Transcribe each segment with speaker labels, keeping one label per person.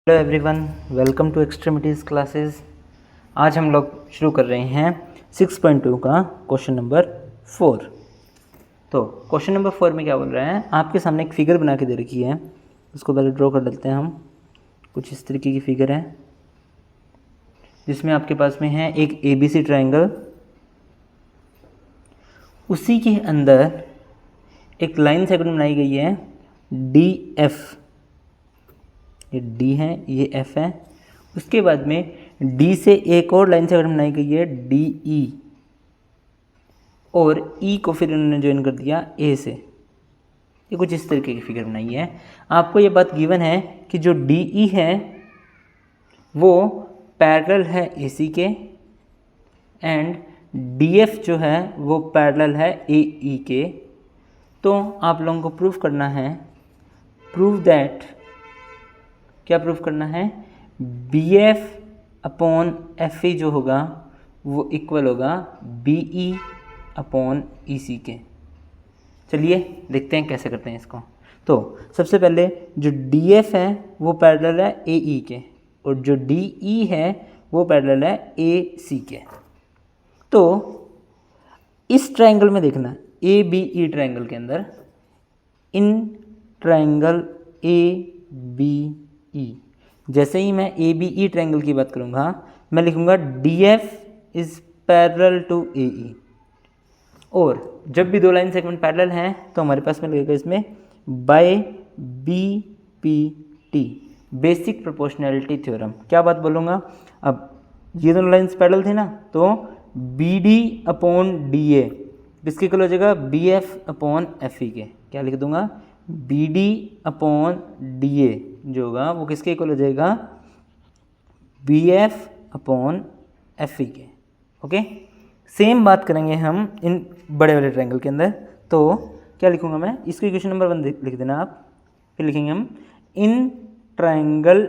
Speaker 1: Hello everyone, welcome to Extremities Classes. आज हम लोग शुरू कर रहे हैं 6.2 का क्वेश्चन नंबर 4। तो क्वेश्चन नंबर 4 में क्या बोल रहा है, आपके सामने एक फिगर बना के दे रखी है, उसको पहले ड्रॉ कर लेते हैं हम। कुछ इस तरीके की फिगर है जिसमें आपके पास में है एक ABC ट्रायंगल, उसी के अंदर एक लाइन सेगमेंट बनाई गई है DF। ये D है, ये F है। उसके बाद में D से एक और लाइन सेगमेंट बनाई गई है DE, और E को फिर इन्होंने ज्वाइन कर दिया A से। ये कुछ इस तरीके की फिगर बनाई है। आपको ये बात गिवन है कि जो DE है वो पैरेलल है AC के, एंड DF जो है वो पैरेलल है AE के। तो आप लोगों को प्रूफ करना है, प्रूव दैट, क्या प्रूफ करना है, BF अपॉन FE जो होगा वो इक्वल होगा BE अपॉन EC के। चलिए देखते हैं कैसे करते हैं इसको। तो सबसे पहले जो DF है वो पैरेलल है AE के, और जो DE है वो पैरेलल है AC के। तो इस ट्रायंगल में देखना, ABE ट्रायंगल के अंदर, इन ट्रायंगल ABE, जैसे ही मैं ABE ट्रायंगल की बात करूँगा मैं लिखूँगा DF is parallel to AE। और जब भी दो लाइन सेगमेंट पैरेलल हैं तो हमारे पास में लगेगा इसमें by BPT, basic proportionality theorem. क्या बात बोलूँगा, अब ये दोनों लाइन्स पैरेलल थे ना, तो BD अपॉन DA किसके इक्वल हो जाएगा, BF अपॉन FE के। क्या लिख दूंगा, BD अपॉन DA जो होगा वो किसके इक्वल हो जाएगा, BF अपॉन FE के। ओके, सेम बात करेंगे हम इन बड़े वाले ट्रायंगल के अंदर। तो क्या लिखूंगा मैं, इसको इक्वेशन नंबर 1 लिख देना आप। फिर लिखेंगे हम इन ट्रायंगल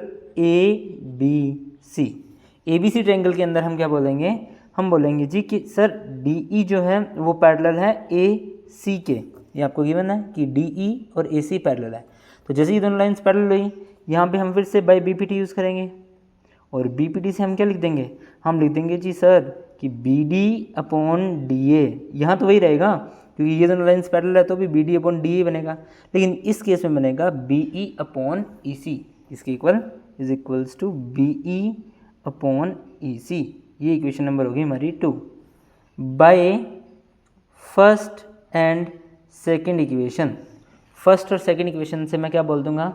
Speaker 1: ABC ट्रायंगल के अंदर हम क्या बोलेंगे, हम बोलेंगे जी कि सर DE जो है वो पैरेलल है AC के। ये आपको गिवन है कि DE और AC पैरेलल है। तो जैसे ये दोनों लाइंस पैरेलल हुई, यहाँ पे हम फिर से बाय BPT यूज़ करेंगे, और BPT से हम क्या लिख देंगे, हम लिख देंगे जी सर कि BD अपॉन DA। यहाँ तो वही रहेगा क्योंकि ये दोनों लाइंस पैरेलल है, तो भी BD अपॉन DA बनेगा, लेकिन इस केस में बनेगा BE अपॉन EC, इसके equal is equals to BE upon EC। ये इक्वेशन नंबर होगी हमारी 2। By first and second equation, first और सेकंड इक्वेशन से मैं क्या बोल दूंगा,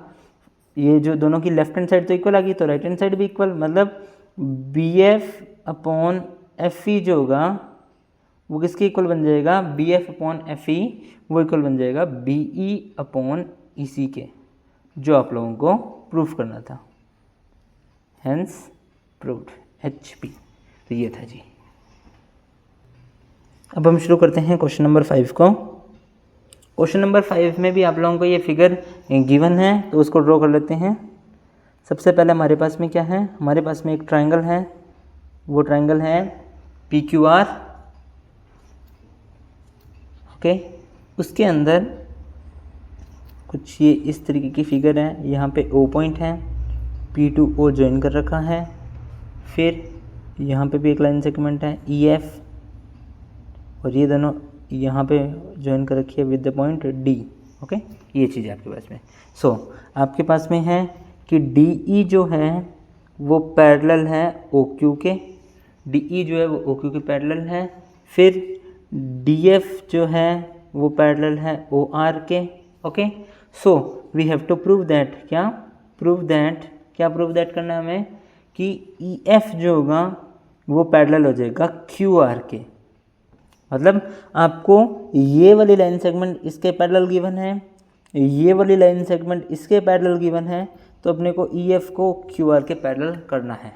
Speaker 1: ये जो दोनों की लेफ्ट हैंड साइड तो इक्वल आ गई, तो राइट हैंड साइड भी इक्वल, मतलब BF अपॉन FE जो होगा वो किसके इक्वल बन जाएगा, BF अपॉन FE वो इक्वल बन जाएगा BE अपॉन EC के, जो आप लोगों को प्रूफ करना था। Hence proved, HP। तो ये था जी। अब हम शुरू करते हैं क्वेश्चन नंबर 5 को। क्वेश्चन नंबर 5 में भी आप लोगों को ये फिगर गिवन है, तो उसको ड्रॉ कर लेते हैं। सबसे पहले हमारे पास में क्या है, हमारे पास में एक ट्रायंगल है, वो ट्रायंगल है PQR। ओके, उसके अंदर कुछ ये इस तरीके की फिगर है, यहाँ पे O पॉइंट है, P2O ज्वाइन कर रखा है, फिर यहाँ पे भी एक लाइन सेगमेंट है EF, और ये दोनों यहाँ पे ज्वाइन कर रखी है with the point D। Okay, ये चीज़ है आपके पास में। सो आपके पास में है कि DE जो है वो पैरेलल है OQ के, DE जो है वो OQ के पैरेलल है। फिर DF जो है वो पैरेलल है OR के। Okay, so we have to prove that, क्या प्रूव दैट करना है हमें कि EF जो होगा वो पैरेलल हो जाएगा QR के। मतलब आपको ये वाली लाइन सेगमेंट इसके पैरेलल गिवन है, ये वाली लाइन सेगमेंट इसके पैरेलल गिवन है, तो अपने को EF को QR के पैरेलल करना है।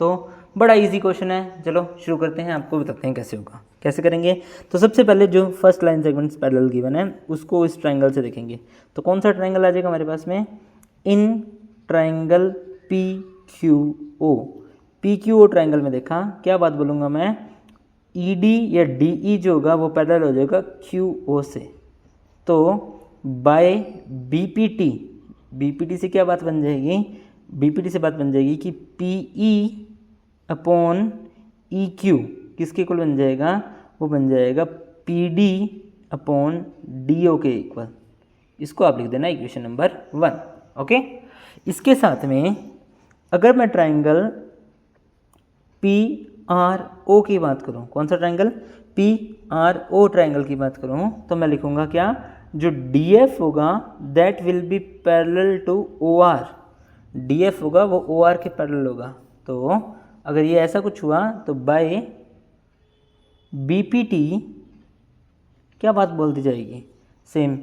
Speaker 1: तो बड़ा इजी क्वेश्चन है, चलो शुरू करते हैं, आपको बताते हैं कैसे होगा, कैसे करेंगे। तो सबसे पहले जो first line segments parallel given है उसको इस ट्रायंगल से देखेंगे। तो कौन सा ट्रायंगल आ जाएगा हमारे पास में, इन ट्रायंगल PQO ट्रायंगल में देखा, क्या बात बोलूँगा मैं, ED या DE जो होगा वो पैरेलल हो जाएगा QO से। तो बाय BPT से क्या बात बन जाएगी, बीपीटी से बात बन जाएगी कि पीई अपॉन ई क्यू किसके इक्वल बन जाएगा, वो बन जाएगा पीडी अपॉन डीओ के इक्वल। इसको आप लिख देना इक्वेशन नंबर 1। ओके, इसके साथ में अगर मैं ट्राइंगल पी आर ओ की बात करूं, कौन सा triangle, P R O triangle की बात करूं, तो मैं लिखूंगा क्या, जो डी एफ होगा that will be parallel to O R. D F होगा वो ओ आर के पैरेलल होगा। तो अगर ये ऐसा कुछ हुआ तो बाय बी पी टी क्या बात बोल दी जाएगी, same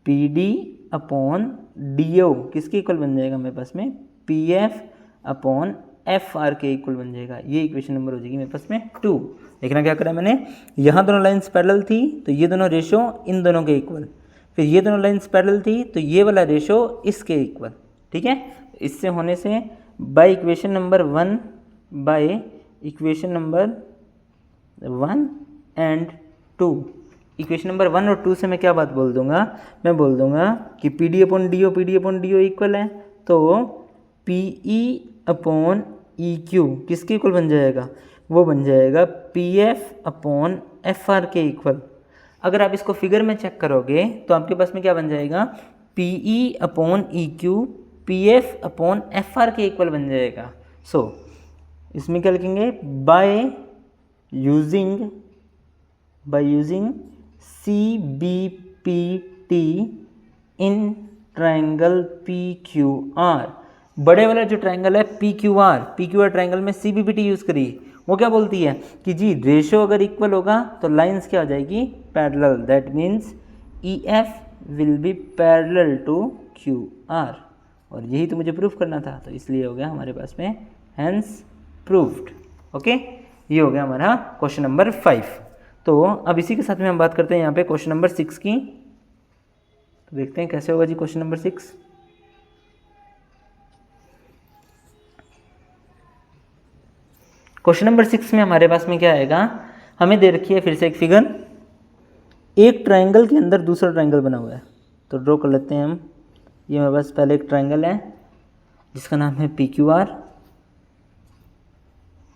Speaker 1: P D upon D O किसके इक्वल बन जाएगा मेरे पास में, P F upon F R के इक्वल बन जाएगा। ये इक्वेशन नंबर हो जाएगी मेरे पास में 2। देखना क्या करा मैंने, यहाँ दोनों लाइंस पैरेलल थी तो ये दोनों रेशो इन दोनों के इक्वल, फिर ये दोनों लाइंस पैरेलल थी तो ये वाला रेशो इसके इक्वल। ठीक है, इससे होने से by equation number 1 by equation number 1 and 2, equation number 1 और 2 से मैं क्या बात बोल दूंगा, मैं बोल दूंगा कि P D upon D O equal है, तो P E upon E Q किसके इक्वल बन जाएगा, वो बन जाएगा P F upon F R के इक्वल। अगर आप इसको फिगर में चेक करोगे तो आपके पास में क्या बन जाएगा, P E upon E Q P F upon F R के इक्वल बन जाएगा। सो इसमें क्या लिखेंगे, by using C B P T in triangle P Q R, बड़े वाला जो ट्राइंगल है पी क्यू आर ट्राइंगल में C B P T use करिए। वो क्या बोलती है कि जी रेशो अगर इक्वल होगा तो लाइंस क्या हो जाएगी, parallel, that means E F will be parallel to Q R. और यही तो मुझे प्रूफ करना था, तो इसलिए हो गया हमारे पास में हैंस प्रूव्ड। ओके, ये हो गया हमारा क्वेश्चन नंबर 5। तो अब इसी के साथ में हम बात करते हैं यहाँ पे क्वेश्चन नंबर 6 की। तो देखते हैं कैसे होगा जी क्वेश्चन नंबर 6। क्वेश्चन नंबर 6 में हमारे पास में क्या आएगा, हमें दे रखी है फिर से एक फिगर, एक ट्राइंगल के अंदर दूसरा ट्राइंगल बना हुआ है। तो ड्रॉ कर लेते हैं हम। ये मेरे पास पहले एक ट्राइंगल है जिसका नाम है पी क्यू आर।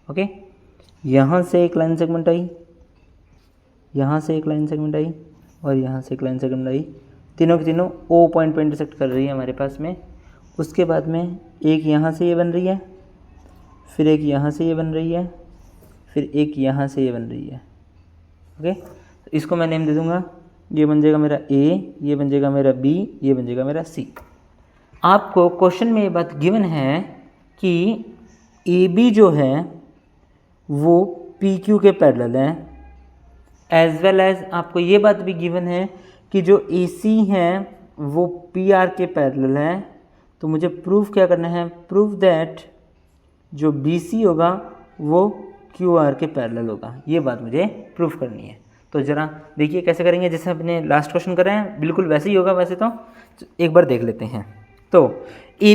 Speaker 1: ओके, यहाँ से एक लाइन सेगमेंट आई, यहाँ से एक लाइन सेगमेंट आई और यहाँ से एक लाइन सेगमेंट आई, तीनों की तीनों ओ पॉइंट पर इंटरसेक्ट कर रही है हमारे पास में। उसके बाद में एक यहाँ से ये बन रही है, फिर एक यहाँ से ये बन रही है, फिर एक यहाँ से ये बन रही है। ओके, तो इसको मैं नेम दे दूँगा, ये बन जाएगा मेरा ए, ये बन जाएगा मेरा बी, ये बन जाएगा मेरा सी। आपको क्वेश्चन में ये बात गिवन है कि ए बी जो है वो पी क्यू के पैरेलल है, एज वेल एज आपको ये बात भी गिवन है कि जो ए सी है वो पी आर के पैरेलल है। तो मुझे प्रूफ क्या करना है, प्रूफ दैट जो बी सी होगा वो क्यू आर के पैरेलल होगा। ये बात मुझे प्रूफ करनी है। तो ज़रा देखिए कैसे करेंगे, जैसे अपने लास्ट क्वेश्चन कर रहे हैं बिल्कुल वैसे ही होगा वैसे तो एक बार देख लेते हैं। तो ए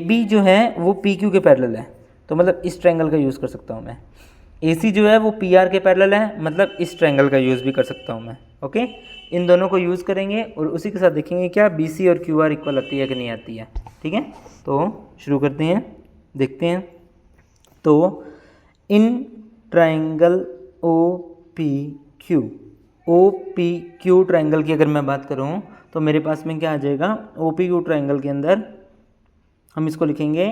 Speaker 1: बी जो है वो पी क्यू के पैरेलल है, तो मतलब इस ट्रायंगल का यूज़ कर सकता हूँ मैं। ए सी जो है वो पी आर के पैरेलल है, मतलब इस ट्रायंगल का यूज़ भी कर सकता हूँ मैं। ओके, इन दोनों को यूज़ करेंगे और उसी के साथ देखेंगे क्या बी सी और क्यू आर इक्वल आती है कि नहीं आती है। ठीक है, तो शुरू करते हैं, देखते हैं। तो in triangle O P Q triangle की अगर मैं बात करूं तो मेरे पास में क्या आ जाएगा, ओ पी क्यू ट्रायंगल के अंदर हम इसको लिखेंगे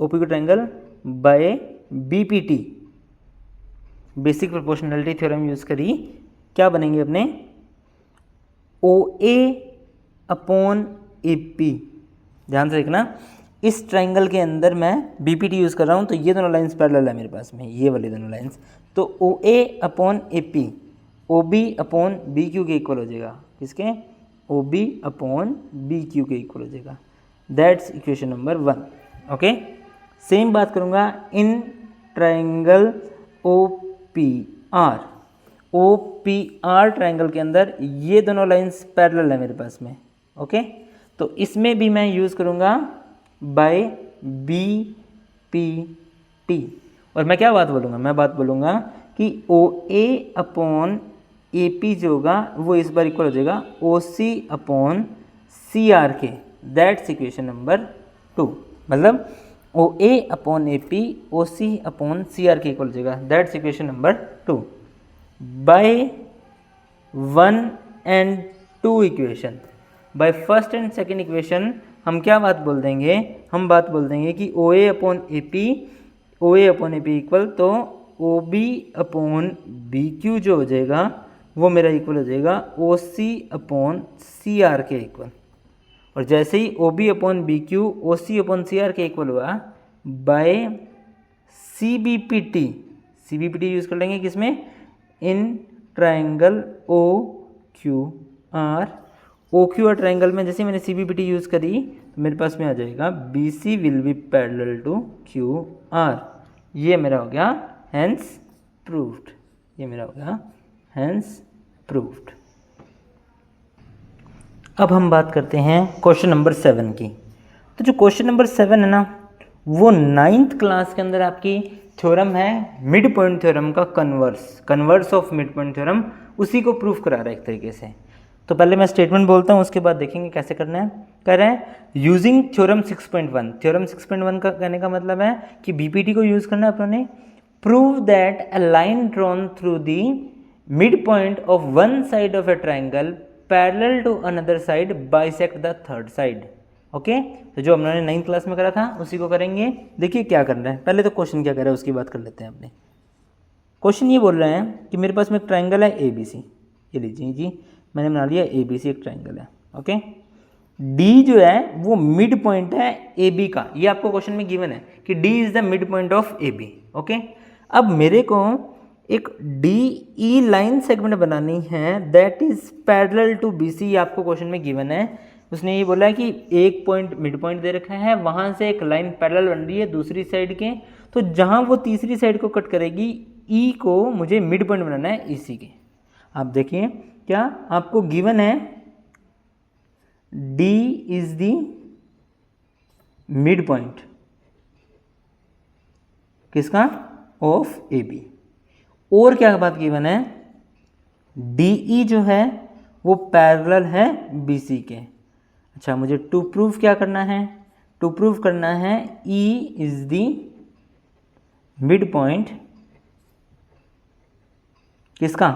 Speaker 1: O P Q triangle by B P T, basic proportionality theorem use करी। क्या बनेंगे अपने ओ ए अपॉन ए पी। ध्यान से देखना, इस ट्रायंगल के अंदर मैं बी पी टी यूज़ कर रहा हूँ, तो ये दोनों लाइंस पैरेलल है मेरे पास में, ये वाली दोनों लाइंस। तो O A upon A P O B upon B Q के इक्वल हो जाएगा। किसके, O B upon B Q के इक्वल हो जाएगा। That's equation number 1। Okay, same बात करूँगा in triangle O P R triangle के अंदर ये दोनों लाइंस पैरेलल है मेरे पास में। ओके, तो इसमें भी मैं यूज़ करूँगा बाय बी पी टी। और मैं क्या बात बोलूँगा, मैं बात बोलूँगा कि O A upon A P जो होगा वो इस बार इक्वल हो जाएगा O C upon C R के। दैट्स इक्वेशन नंबर 2, मतलब O A upon A P O C upon C R के इक्वल हो जाएगा। That's equation number 2 by 1 and 2 equation. By first and second equation हम क्या बात बोल देंगे, हम बात बोल देंगे कि O A upon A P equal to O B upon B Q जो हो जाएगा वो मेरा इक्वल हो जाएगा O C upon C R के इक्वल। और जैसे ही O B upon B Q O C upon C R के इक्वल हुआ by C B P T use कर लेंगे किसमें, in triangle O Q R. O Q R triangle में जैसे मैंने C B P T use करी तो मेरे पास में आ जाएगा B C will be parallel to Q R. ये मेरा हो गया हैंस प्रूव्ड, ये मेरा हो गया हैंस प्रूव्ड। अब हम बात करते हैं क्वेश्चन नंबर 7 की। तो जो क्वेश्चन नंबर 7 है ना वो 9th क्लास के अंदर आपकी थ्योरम है मिड पॉइंट थ्योरम का converse of mid point theorem, उसी को प्रूफ करा रहा है एक तरीके से। तो पहले मैं स्टेटमेंट बोलता हूँ, उसके बाद देखेंगे कैसे करना है। कह रहे हैं यूजिंग थ्योरम 6.1। थ्योरम 6.1 का कहने का मतलब है कि बीपीटी को यूज़ करना है अपनों ने। Prove that a line drawn through the mid point of one side of a triangle parallel to another side bisect the third side. Okay, तो जो हमने 9th क्लास में करा था उसी को करेंगे। देखिए क्या करना है, पहले तो क्वेश्चन क्या कर रहा है उसकी बात कर लेते हैं अपने। क्वेश्चन ये बोल रहे हैं कि मेरे पास में एक ट्राइंगल है ए बी सी, ये लीजिए जी मैंने बना लिया ए बी सी एक ट्राइंगल है। ओके, डी जो है वो मिड पॉइंट है ए बी का, ये आपको क्वेश्चन में गिवन है कि D is the mid point of A B. Okay, अब मेरे को एक डी ई लाइन सेगमेंट बनानी है that is parallel to B C, आपको क्वेश्चन में गिवन है। उसने ये बोला है कि एक पॉइंट मिड पॉइंट दे रखा है, वहाँ से एक लाइन पैरेलल बन रही है दूसरी साइड के, तो जहाँ वो तीसरी साइड को कट करेगी ई को मुझे मिड पॉइंट बनाना है इसी के। आप देखिए क्या आपको गिवन है, D is the mid point किसका, ऑफ ए बी। और क्या बात गिवन है, डी ई जो है वो पैरेलल है बी सी के। अच्छा, मुझे टू प्रूफ क्या करना है, टू प्रूफ करना है ई इज दी मिड पॉइंट किसका,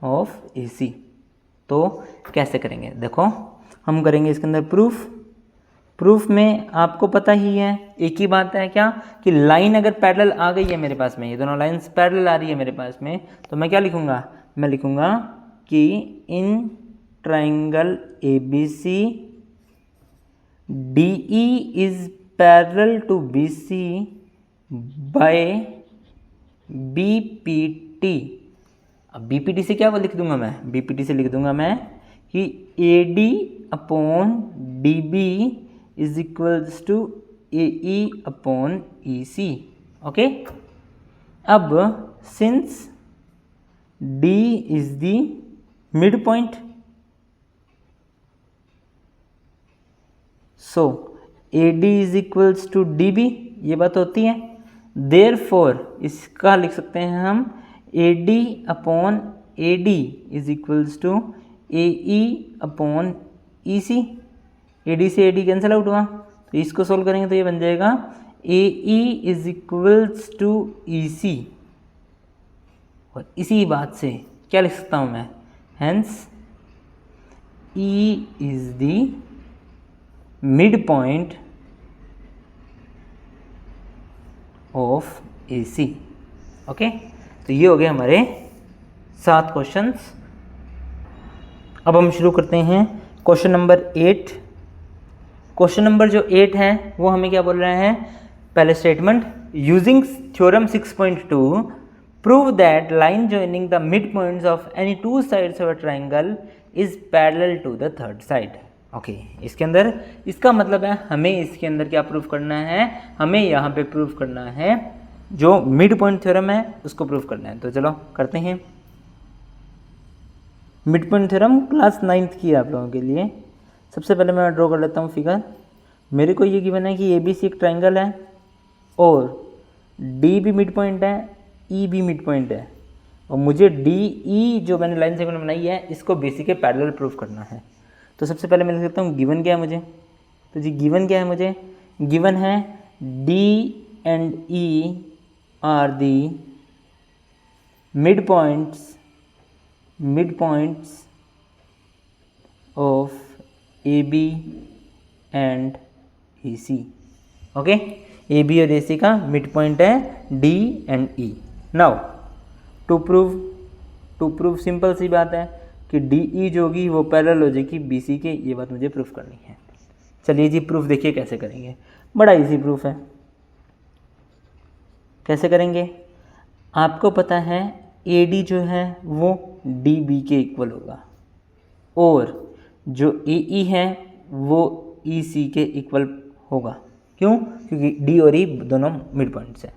Speaker 1: ऑफ ए सी। तो कैसे करेंगे, देखो हम करेंगे इसके अंदर प्रूफ में आपको पता ही है एक ही बात है क्या कि लाइन अगर पैरेलल आ गई है मेरे पास में, ये दोनों लाइंस पैरेलल आ रही है मेरे पास में, तो मैं क्या लिखूंगा, मैं लिखूंगा कि in triangle A B C D E is parallel to B C by B P T. अब बी पी टी से क्या लिख दूंगा मैं, बी पी टी से लिख दूंगा मैं कि A D upon D B is equals to A E upon E C. Okay, अब since D is the mid point, so A D is equals to D B, ये बात होती है। देयरफॉर इसका लिख सकते हैं हम A D upon A D is equals to A E upon E C. A D से ए डी कैंसिल आउट हुआ, तो इसको सोल्व करेंगे तो ये बन जाएगा A E is equals to E C. और इसी बात से क्या लिख सकता हूँ मैं, hence E is the mid point of A C. Okay, तो ये हो गए हमारे 7 क्वेश्चंस। अब हम शुरू करते हैं क्वेश्चन नंबर 8। क्वेश्चन नंबर जो 8 है वो हमें क्या बोल रहे हैं, पहले statement using theorem 6.2 prove that line joining the mid points of any two sides of a triangle is parallel to the third side. Okay, इसके अंदर इसका मतलब है हमें इसके अंदर क्या प्रूफ करना है, हमें यहाँ पे प्रूफ करना है जो मिड पॉइंट थ्योरम है उसको प्रूफ करना है। तो चलो करते हैं। Mid point theorem class 9th की है आप लोगों के लिए। सबसे पहले मैं ड्रॉ कर लेता हूँ फिगर। मेरे को ये गिवन है कि ए बी सी एक ट्राइंगल है और डी भी मिड पॉइंट है, ई भी मिड पॉइंट है, और मुझे डी ई जो मैंने लाइन सेगमेंट बनाई है इसको बी सी के पैरेलल प्रूफ करना है। तो सबसे पहले मैं लिख सकता हूँ गिवन क्या है मुझे, तो जी गिवन क्या है मुझे गिवन है D and E are the midpoints of AB and AC. Okay, AB और AC का मिड पॉइंट है D and E. Now to prove simple सी बात है कि DE जो होगी वो पैरेलल हो जाएगी BC के, ये बात मुझे प्रूफ करनी है. चलिए जी, प्रूफ देखिए कैसे करेंगे. बड़ा इजी प्रूफ है. कैसे करेंगे? आपको पता है AD जो है वो DB के इक्वल होगा और जो AE है वो EC के इक्वल होगा. क्यों? क्योंकि D और E दोनों मिड पॉइंट्स हैं.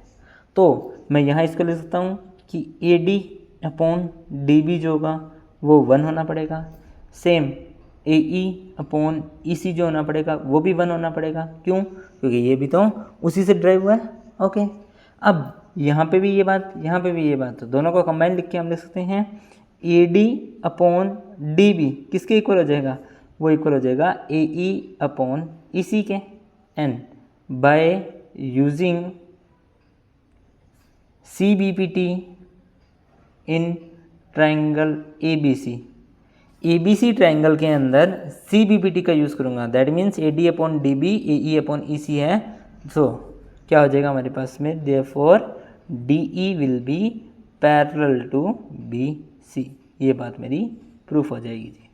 Speaker 1: तो मैं यहाँ इसको ले सकता हूँ कि AD अपॉन DB जो होगा वो 1 होना पड़ेगा. सेम AE अपॉन EC जो होना पड़ेगा वो भी 1 होना पड़ेगा. क्यों? क्योंकि ये भी तो उसी से ड्राइव हुआ है. ओके, अब यहाँ पे भी ये बात, यहाँ पे भी ये बात, तो दोनों को कंबाइन लिख के हम लिख सकते हैं AD अपॉन DB किसके इक्वल हो जाएगा? वो इक्वल हो जाएगा AE अपॉन EC के. And by using CBPT in triangle ABC triangle के अंदर CBPT का यूज़ करूँगा. That means AD upon DB AE upon EC है. सो क्या हो जाएगा हमारे पास में? Therefore DE will be parallel to BC. ये बात मेरी प्रूफ हो जाएगी जी.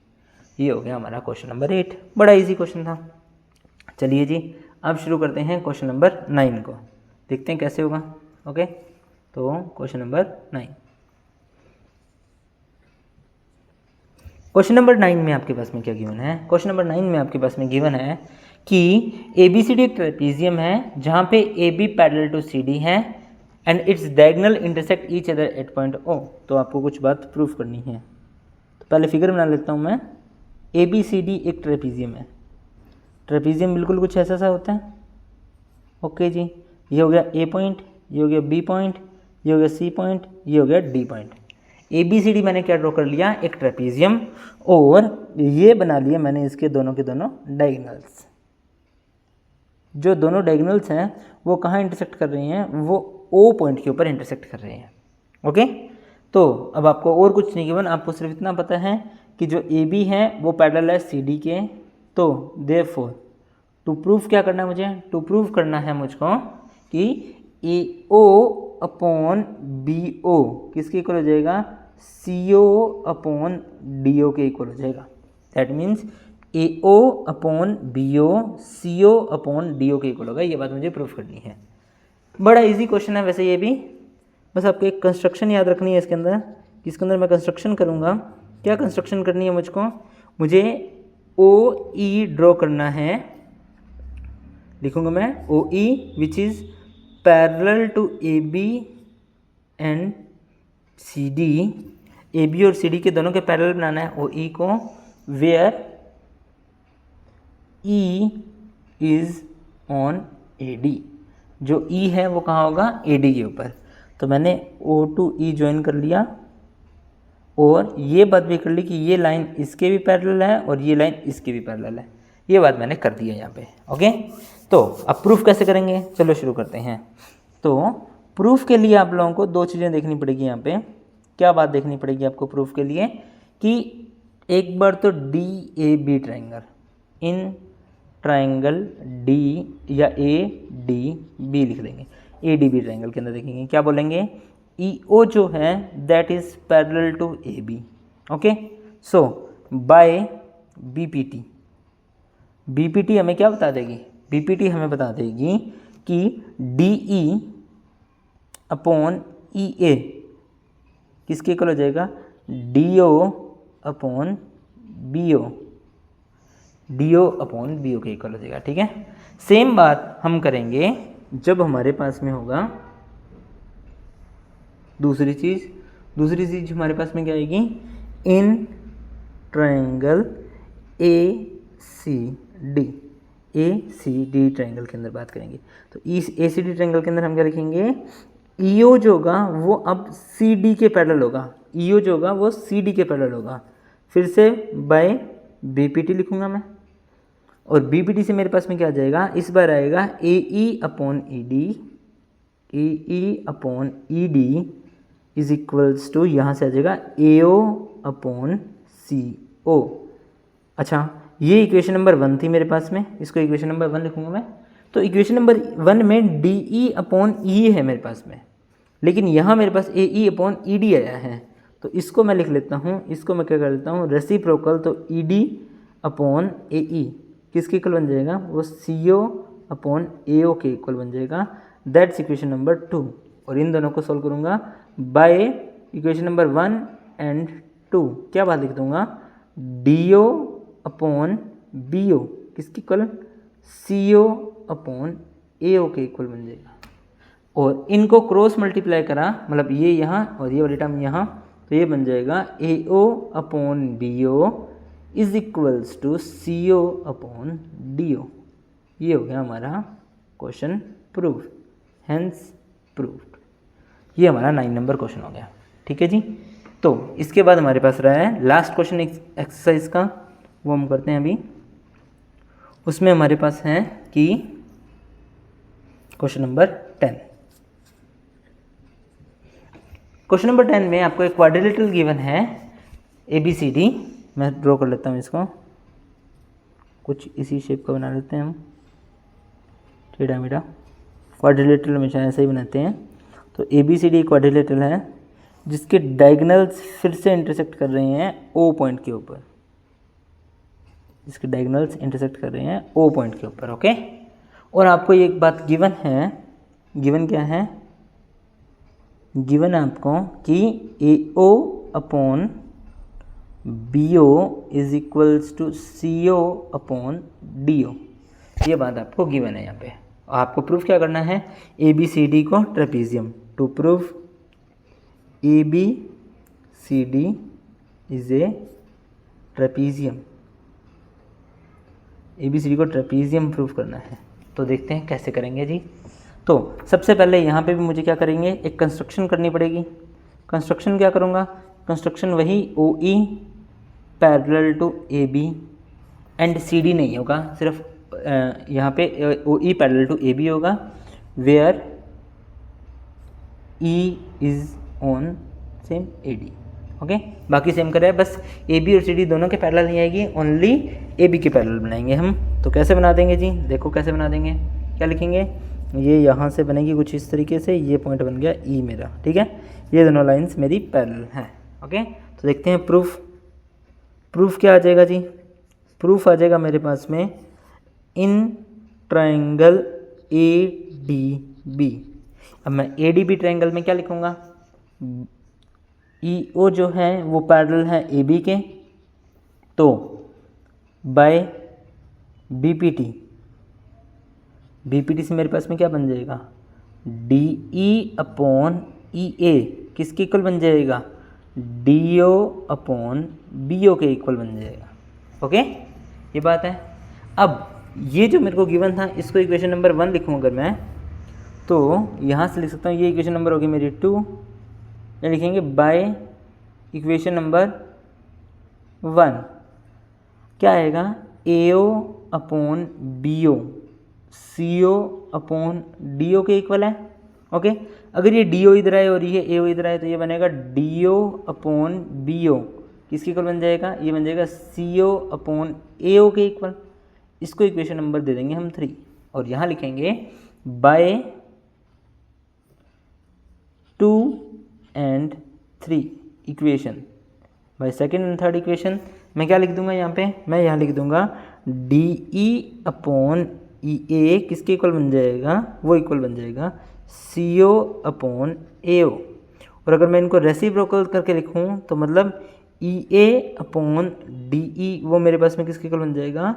Speaker 1: ये हो गया हमारा क्वेश्चन नंबर 8. बड़ा इजी क्वेश्चन था. चलिए जी, अब शुरू करते हैं क्वेश्चन नंबर 9 को. देखते हैं कैसे होगा. ओके, तो क्वेश्चन नंबर 9. क्वेश्चन नंबर 9 में आपके पास में क्या गिवन है? क्वेश्चन नंबर 9 में आपके पास में गिवन है कि ABCD एक ट्रेपेजियम है जहाँ पे AB पैरेलल टू CD है and its diagonal intersect each other at point O. तो आपको कुछ बात प्रूफ करनी है. तो पहले फिगर बना लेता हूँ मैं. ABCD एक ट्रेपेजियम है. ट्रेपेजियम बिल्कुल कुछ ऐसा सा होता है. ओके जी, ये हो गया A पॉइंट, ये हो गया B पॉइंट, ये हो गया C पॉइंट, ये हो गया D पॉइंट. ABCD मैंने क्या ड्रॉ कर लिया? एक ट्रेपेजियम. और ये बना लिया मैंने इसके दोनों के दोनों डायगोनल्स. जो दोनों डायगोनल्स हैं वो कहाँ इंटरसेक्ट कर रही हैं? वो O पॉइंट के ऊपर इंटरसेक्ट कर रहे हैं. ओके, तो अब आपको और कुछ नहीं गिवन, आपको सिर्फ इतना पता है कि जो AB है वो पैरेलल है CD के. तो देयरफॉर टू प्रूफ क्या करना है मुझे? टू प्रूफ करना है मुझको कि AO अपॉन BO किसके इक्वल हो जाएगा? CO अपॉन DO के इक्वल हो जाएगा. That means AO upon BO CO upon DO के इक्वल होगा. ये बात मुझे प्रूफ करनी है. बड़ा इजी क्वेश्चन है वैसे ये भी. बस आपको एक कंस्ट्रक्शन याद रखनी है इसके अंदर. इसके अंदर मैं कंस्ट्रक्शन करूँगा. क्या कंस्ट्रक्शन करनी है मुझको? मुझे OE ड्रॉ करना है. लिखूँगा मैं OE which is parallel to AB and CD. AB और CD के दोनों के पैरेलल बनाना है OE को. Where E is on AD. जो E है वो कहाँ होगा? AD के ऊपर. तो मैंने O to E ज्वाइन कर लिया और ये बात भी कर ली कि ये लाइन इसके भी पैरेलल है और ये लाइन इसके भी पैरेलल है. ये बात मैंने कर दी है यहाँ पे. ओके, तो अब प्रूफ कैसे करेंगे? चलो शुरू करते हैं. तो प्रूफ के लिए आप लोगों को दो चीज़ें देखनी पड़ेगी. यहाँ पे क्या बात देखनी पड़ेगी आपको प्रूफ के लिए? कि एक बार तो DAB triangle in triangle D या ADB लिख देंगे. ADB ट्राइंगल के अंदर देखेंगे क्या बोलेंगे? EO जो है that is parallel to AB. Okay, so by BPT हमें क्या बता देगी? BPT हमें बता देगी कि DE अपॉन EA किसके इक्वल हो जाएगा? DO upon BO. DO upon BO के इक्वल हो जाएगा. ठीक है, सेम बात हम करेंगे जब हमारे पास में होगा दूसरी चीज़ हमारे पास में क्या आएगी? इन ट्राइंगल ACD ट्राइंगल के अंदर बात करेंगे. तो इस ACD ट्राइंगल के अंदर हम क्या लिखेंगे? EO जो होगा वो अब CD के पैरेलल होगा. EO जो होगा वो CD के पैरेलल होगा. फिर से बाय BPT लिखूंगा मैं. और बीपीटी से मेरे पास में क्या आ जाएगा, इस बार आएगा A E upon E D is equals to, यहाँ से आ जाएगा ए ओ अपॉन सी ओ। अच्छा, ये इक्वेशन नंबर 1 थी मेरे पास में, इसको इक्वेशन नंबर 1 लिखूंगा मैं। तो इक्वेशन नंबर 1 में डी ई अपॉन ई है मेरे पास में, लेकिन यहाँ मेरे पास ए ई अपॉन ई डी आया है, तो इसको मैं लिख लेता हूँ, इसको मैं क्या कर लेता हूँ, रेसिप्रोकल। तो ई डी अपॉन ए ई किसके इक्वल बन जाएगा, वो सी ओ अपॉन ए ओ के इक्वल बन जाएगा। That's equation number 2। और इन दोनों को सॉल्व करूँगा बाय इक्वेशन नंबर 1 एंड 2। क्या बात लिख दूंगा, D O upon B O किसके इक्वल, सी ओ अपॉन ए ओ के इक्वल बन जाएगा। और इनको क्रॉस मल्टीप्लाई करा, मतलब ये यहाँ और ये वाली टर्म यहाँ, तो ये बन जाएगा A O upon B O is equals to C O upon D O. ये हो गया हमारा क्वेश्चन प्रूफ, हेंस प्रूफ्ड। ये हमारा 9 नंबर क्वेश्चन हो गया। ठीक है जी। तो इसके बाद हमारे पास रहा है लास्ट क्वेश्चन एक्सरसाइज का, वो हम करते हैं अभी। उसमें हमारे पास है कि क्वेश्चन नंबर 10। क्वेश्चन नंबर 10 में आपको एक क्वाड्रिलेटरल गिवन है ABCD। मैं ड्रॉ कर लेता हूँ इसको, कुछ इसी शेप का बना लेते हैं हम, टेढ़ा मेढ़ा। क्वाड्रिलेटरल हमेशा ऐसे ही बनाते हैं। तो ABCD क्वाड्रिलेटरल है जिसके डायगोनल्स फिर से इंटरसेक्ट कर रहे हैं O पॉइंट के ऊपर, जिसके डायगोनल्स इंटरसेक्ट कर रहे हैं O पॉइंट के ऊपर। ओके। और आपको एक बात गिवन है, गिवन क्या है, गिवन है आपको कि AO upon BO is equals to CO upon DO। ये बात आपको गिवन है यहाँ पे। आपको प्रूफ क्या करना है, ABCD को trapezium. To proof ABCD is a trapezium, ABCD को ट्रेपीजियम प्रूफ करना है। तो देखते हैं कैसे करेंगे जी। तो सबसे पहले यहाँ पे भी मुझे क्या करेंगे, एक कंस्ट्रक्शन करनी पड़ेगी। कंस्ट्रक्शन क्या करूँगा, कंस्ट्रक्शन वही OE parallel to AB and CD नहीं होगा, सिर्फ यहाँ पे OE पैरेलल टू AB होगा, where E is on same AD। Okay, बाकी सेम कर रहे हैं, बस AB और CD दोनों के पैरेलल नहीं आएगी, ओनली AB के पैरेलल बनाएंगे हम। तो कैसे बना देंगे जी, देखो कैसे बना देंगे। क्या लिखेंगे, ये यहाँ से बनेगी कुछ इस तरीके से, ये पॉइंट बन गया E मेरा। ठीक है, ये दोनों लाइंस मेरी पैरेलल हैं। ओके, तो देखते हैं प्रूफ। प्रूफ क्या आ जाएगा जी, प्रूफ आ जाएगा मेरे पास में इन ट्राइंगल ADB। अब मैं ADB ट्राइंगल में क्या लिखूँगा, EO जो है वो पैरेलल है AB के, तो बाय BPT से मेरे पास में क्या बन जाएगा, DE अपॉन EA किसके इक्वल बन जाएगा, DO अपॉन BO के इक्वल बन जाएगा। ओके, ये बात है। अब ये जो मेरे को गिवन था, इसको इक्वेशन नंबर 1 लिखूँ अगर मैं, तो यहाँ से लिख सकता हूँ, ये इक्वेशन नंबर होगी मेरी 2। ये लिखेंगे बाय इक्वेशन नंबर 1 क्या आएगा, AO upon BO CO upon DO के इक्वल है। ओके, अगर ये DO इधर आए और ये AO इधर आए तो ये बनेगा DO अपॉन BO किसके इक्वल बन जाएगा, ये बन जाएगा CO अपॉन AO के इक्वल। इसको इक्वेशन नंबर दे देंगे हम 3, और यहाँ लिखेंगे by 2 and 3 equation, by second and third equation मैं क्या लिख दूंगा यहाँ पे, मैं यहाँ लिख दूंगा DE अपॉन EA किसके इक्वल बन जाएगा, वो इक्वल बन जाएगा CO अपॉन AO। और अगर मैं इनको रेसिप्रोकल करके लिखूँ तो मतलब EA अपॉन DE वो मेरे पास में किसके इक्वल बन जाएगा,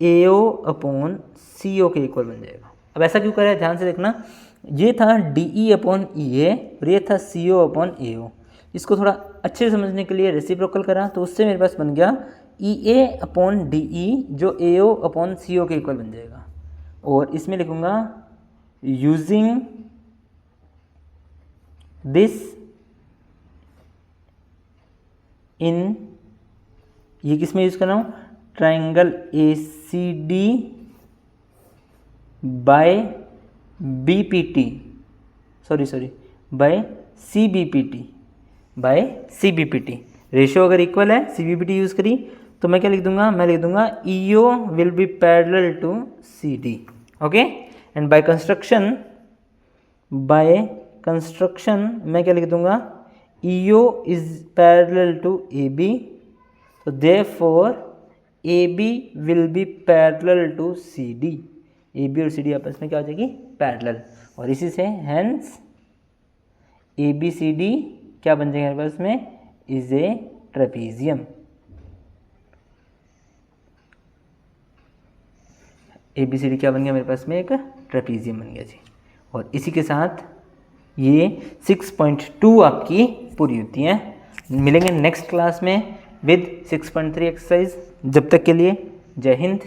Speaker 1: AO अपॉन CO के इक्वल बन जाएगा। अब ऐसा क्यों करा है, ध्यान से देखना, ये था DE अपॉन EA और ये था CO अपॉन AO। इसको थोड़ा अच्छे से समझने के लिए रेसिप्रोकल करा, तो उससे मेरे पास बन गया EA अपॉन DE जो AO अपॉन CO के इक्वल बन जाएगा। और इसमें लिखूँगा यूजिंग दिस इन, ये किस में यूज़ कर रहा हूँ, triangle A C D by BPT, by CBPT. Ratio अगर इक्वल है, सीबीपीटी यूज़ करी, तो मैं क्या लिख दूंगा, मैं लिख दूंगा EO will be parallel to C D. Okay, and by construction मैं क्या लिख दूंगा, EO is parallel to A B, तो therefore A B will be parallel to C D. A B और सी डी आपस में क्या हो जाएगी, पैरेलल, और इसी से hence A B C D क्या बन जाएगा मेरे पास में, is a trapezium. A B C D क्या बन गया मेरे पास में, एक ट्रेपीजियम बन गया जी। और इसी के साथ ये 6.2 आपकी पूरी होती है। मिलेंगे नेक्स्ट क्लास में विद 6.3 एक्सरसाइज। जब तक के लिए जय हिंद।